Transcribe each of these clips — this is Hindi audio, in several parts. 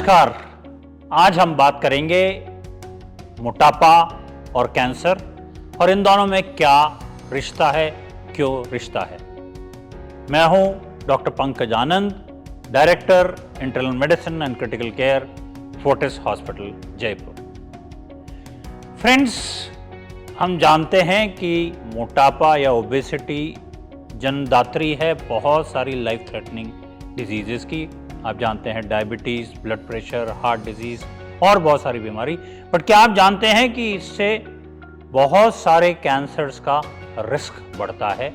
नमस्कार। आज हम बात करेंगे मोटापा और कैंसर और इन दोनों में क्या रिश्ता है, क्यों रिश्ता है। मैं हूं doctor Pankaj Anand, director internal medicine and critical care, Fortis hospital Jaipur. Friends, हम जानते हैं कि मोटापा या ओबेसिटी जन्मदात्री है बहुत सारी लाइफ थ्रेटनिंग डिजीजेस की। आप जानते हैं diabetes, blood pressure, heart disease और बहुत सारी बीमारी। बट क्या आप जानते हैं कि इससे बहुत सारे कैंसर्स का रिस्क बढ़ता है।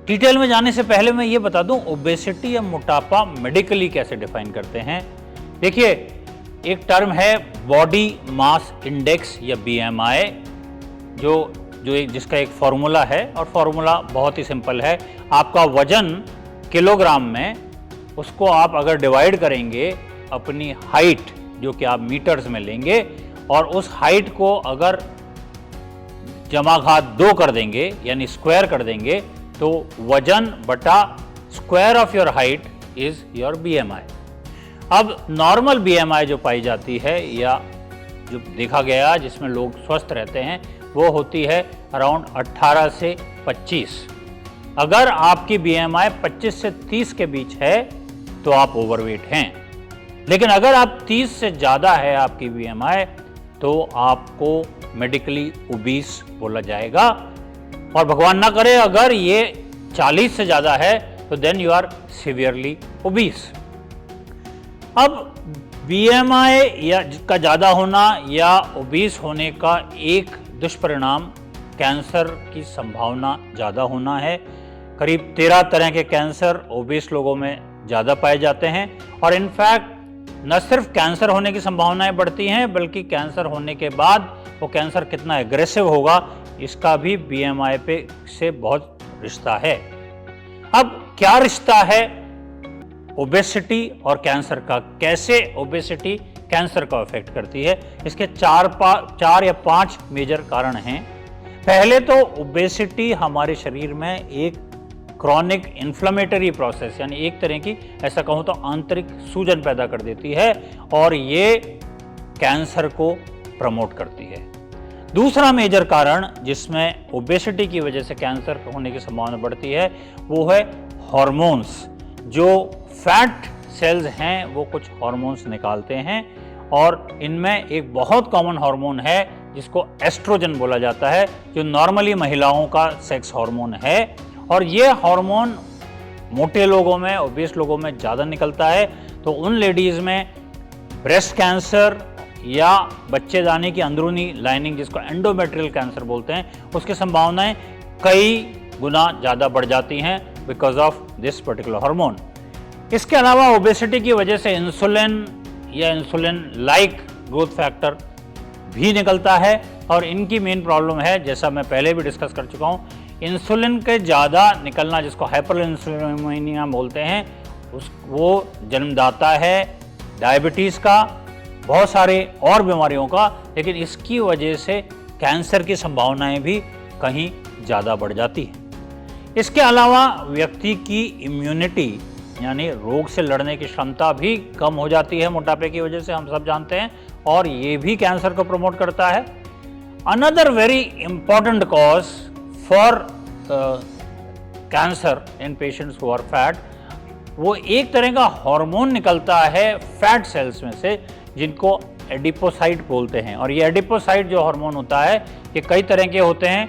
डिटेल में जाने से पहले मैं ये बता दूं, ओबेसिटी या मोटापा मेडिकली कैसे डिफाइन करते हैं। देखिए, एक टर्म है बॉडी मास इंडेक्स या BMI, जिसका एक फॉर्मूला है और फॉर्मूला बहुत ही सिंपल है। आपका वजन किलोग्राम में, उसको आप अगर डिवाइड करेंगे अपनी हाइट जो कि आप मीटर्स में लेंगे और उस हाइट को अगर जमाघात 2 कर देंगे यानी स्क्वायर कर देंगे तो वजन बटा square of your height is your BMI। अब नॉर्मल BMI जो पाई जाती है या जो देखा गया जिसमें लोग स्वस्थ रहते हैं वो होती है अराउंड 18 से 25। अगर आपकी BMI 25 से 30 के बीच है तो आप ओवरवेट हैं। लेकिन अगर आप 30 से ज़्यादा है आपकी BMI तो आपको मेडिकली ओबीस बोला जाएगा। और भगवान ना करे अगर ये 40 से ज़्यादा है तो then you are severely obese. अब BMI या का ज़्यादा होना या ओबीस होने का एक दुष्परिणाम कैंसर की संभावना ज़्यादा होना है। करीब 13 तरह के कैंसर ओबीस लोगों में ज़्यादा पाए जाते हैं और इनफैक्ट न सिर्फ कैंसर होने की संभावनाएं बढ़ती हैं बल्कि कैंसर होने के बाद वो कैंसर कितना एग्रेसिव होगा इसका भी BMI पे से बहुत रिश्ता है। अब क्या रिश्ता है ओबेसिटी और कैंसर का, कैसे ओबेसिटी कैंसर को अफेक्ट करती है, इसके चार या पांच मेजर कारण हैं। पहले तो ओबेसिटी हमारे शरीर में एक क्रॉनिक इन्फ्लेमेटरी प्रोसेस यानी एक तरह की, ऐसा कहूँ तो आंतरिक सूजन पैदा कर देती है और ये कैंसर को प्रमोट करती है। दूसरा मेजर कारण जिसमें ओबेसिटी की वजह से कैंसर होने की संभावना बढ़ती है वो है हार्मोन्स। जो फैट सेल्स हैं वो कुछ हार्मोन्स निकालते हैं और इनमें एक बहुत कॉमन हार्मोन है जिसको एस्ट्रोजन बोला जाता है, जो नॉर्मली महिलाओं का सेक्स हार्मोन है। और ये हार्मोन मोटे लोगों में, ओबेस लोगों में ज़्यादा निकलता है। तो उन लेडीज़ में ब्रेस्ट कैंसर या बच्चेदानी की अंदरूनी लाइनिंग जिसको एंडोमेट्रियल कैंसर बोलते हैं उसकी संभावनाएं कई गुना ज़्यादा बढ़ जाती हैं because of this particular hormone. इसके अलावा ओबेसिटी की वजह से इंसुलिन या इंसुलिन लाइक ग्रोथ फैक्टर भी निकलता है और इनकी मेन प्रॉब्लम है, जैसा मैं पहले भी डिस्कस कर चुका हूँ, इंसुलिन के ज़्यादा निकलना जिसको हाइपर इंसुलिनेमिया बोलते हैं, वो जन्मदाता है डायबिटीज़ का, बहुत सारे और बीमारियों का। लेकिन इसकी वजह से कैंसर की संभावनाएं भी कहीं ज़्यादा बढ़ जाती हैं। इसके अलावा व्यक्ति की इम्यूनिटी यानी रोग से लड़ने की क्षमता भी कम हो जाती है मोटापे की वजह से, हम सब जानते हैं, और ये भी कैंसर को प्रमोट करता है। Another very important cause for cancer in patients who are fat, वो एक तरह का हार्मोन निकलता है फैट सेल्स में से जिनको एडिपोसाइट बोलते हैं। और ये एडिपोसाइट जो हार्मोन होता है ये कई तरह के होते हैं,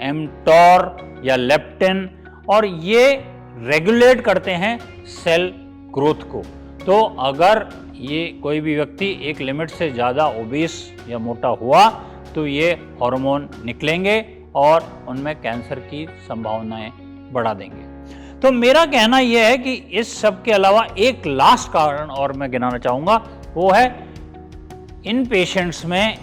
एमटोर या लेप्टिन, और ये रेगुलेट करते हैं सेल ग्रोथ को। तो अगर ये कोई भी व्यक्ति एक लिमिट से ज़्यादा ओबीस या मोटा हुआ तो ये हार्मोन निकलेंगे और उनमें कैंसर की संभावनाएं बढ़ा देंगे। तो मेरा कहना यह है कि इस सब के अलावा एक लास्ट कारण और मैं गिनाना चाहूँगा, वो है इन पेशेंट्स में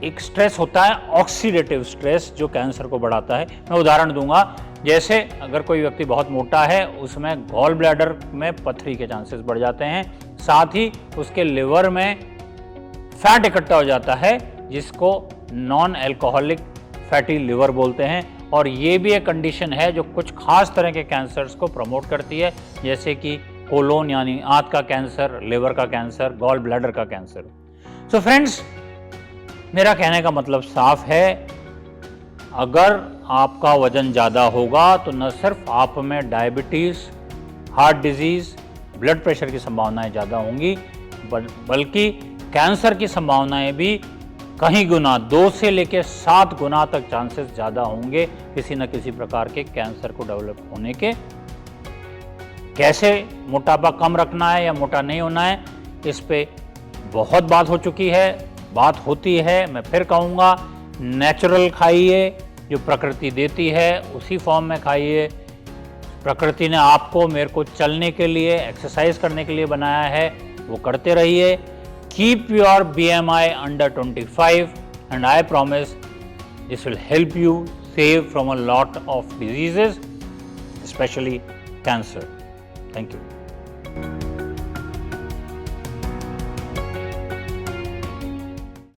एक स्ट्रेस होता है ऑक्सीडेटिव स्ट्रेस जो कैंसर को बढ़ाता है। मैं उदाहरण दूंगा, जैसे अगर कोई व्यक्ति बहुत मोटा है उसमें गॉल ब्लैडर में पथरी के चांसेस बढ़ जाते हैं, साथ ही उसके लिवर में फैट इकट्ठा हो जाता है जिसको नॉन एल्कोहलिक फैटी लिवर बोलते हैं। और ये भी एक कंडीशन है जो कुछ खास तरह के कैंसर्स को प्रमोट करती है, जैसे कि कोलोन यानी आंत का कैंसर, लिवर का कैंसर, गॉल ब्लैडर का कैंसर। सो फ्रेंड्स, मेरा कहने का मतलब साफ है, अगर आपका वजन ज़्यादा होगा तो न सिर्फ आप में diabetes, heart disease, blood pressure की संभावनाएं ज़्यादा होंगी, बल्कि कैंसर की संभावनाएं भी कहीं गुना 2 से लेकर 7 गुना तक चांसेस ज़्यादा होंगे किसी न किसी प्रकार के कैंसर को डेवलप होने के। कैसे मोटापा कम रखना है या मोटा नहीं होना है, इस पे बहुत बात हो चुकी है, बात होती है। मैं फिर कहूँगा, नेचुरल खाइए, जो प्रकृति देती है उसी फॉर्म में खाइए। प्रकृति ने आपको, मेरे को चलने के लिए, एक्सरसाइज करने के लिए बनाया है, वो करते रहिए। Keep your BMI under 25 and I promise this will help you save from a lot of diseases, specially cancer. Thank you.